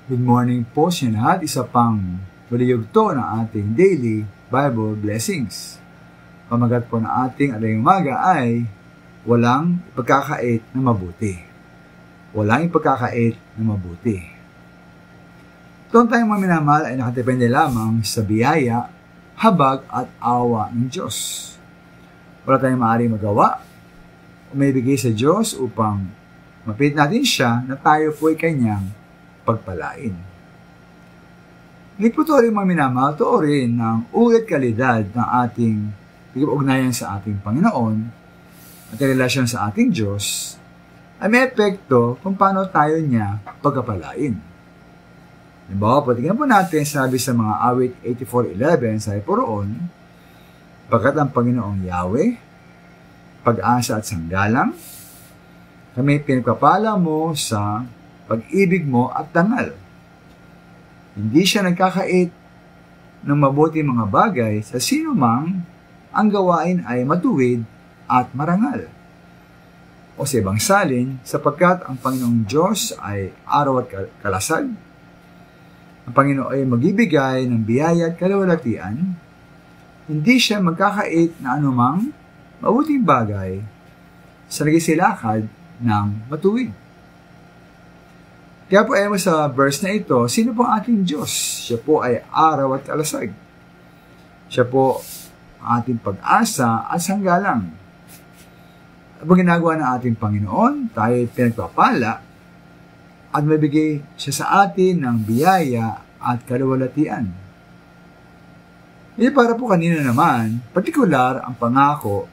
Good morning po sa lahat. Isa pang baliyugto ng ating daily Bible blessings. Pamagat po ng ating alayong umaga ay walang ipagkakait na mabuti. Walang ipagkakait na mabuti. Ito tayong mga minamahal ay nakadepende lamang sa biyaya, habag at awa ng Diyos. Wala tayong maaaring magawa o may bigay sa Diyos upang mapilit natin siya na tayo po ay kanyang pagpalain. Hindi po ito rin mga minamahal, ito rin ng ugat kalidad ng ating ugnayan sa ating Panginoon at relasyon sa ating Diyos ay may epekto kung paano tayo niya pagkapalain. Halimbawa, patignan po natin sabi sa mga awit 84:11 sa iporoon, pagkat ang Panginoong Yahweh, pag-asa at sanggalang, kami pinagpapala mo sa pag-ibig mo at dangal. Hindi siya nagkakait ng mabuti mga bagay sa sino mang ang gawain ay matuwid at marangal. O sa ibang salin, sapagkat ang Panginoong Diyos ay araw at kalasag, ang Panginoon ay magbibigay ng biyaya at kalawalatian, hindi siya magkakait na anumang mabuting bagay sa nagisilakad ng matuwid. Kaya po mo sa verse na ito, sino po ang ating Diyos? Siya po ay araw at kalasag. Siya po ang ating pag-asa at sanggalang. Ang ginagawa ng ating Panginoon, tayo ay pinagpapala at mabigay siya sa atin ng biyaya at kalawalatian. Hindi para po kanina naman, partikular ang pangako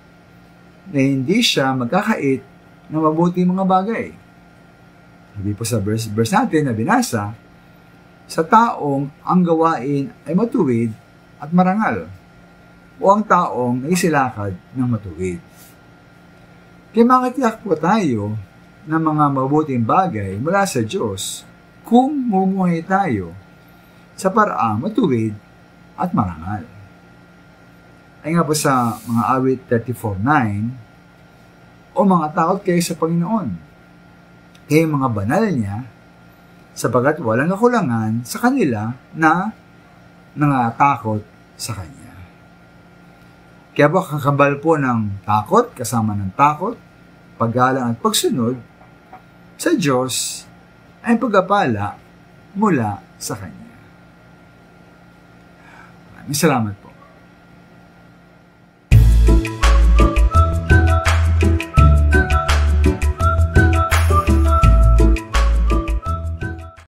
na hindi siya magkakait ng mabuting mga bagay. Sabi po sa verse natin na binasa, sa taong ang gawain ay matuwid at marangal, o ang taong naisilakad ng matuwid. Kaya makatiyak po tayo ng mga mabuting bagay mula sa Diyos kung mumuhay tayo sa paraang matuwid at marangal. Ay nga po sa mga awit 34:9, o mga takot kayo sa Panginoon, kaya mga banal niya, sapagat walang kakulangan sa kanila na nangatakot sa Kanya. Kaya po kakabal po ng takot, kasama ng takot, paggalang at pagsunod sa Diyos ay pagpapala mula sa Kanya. Maraming salamat po.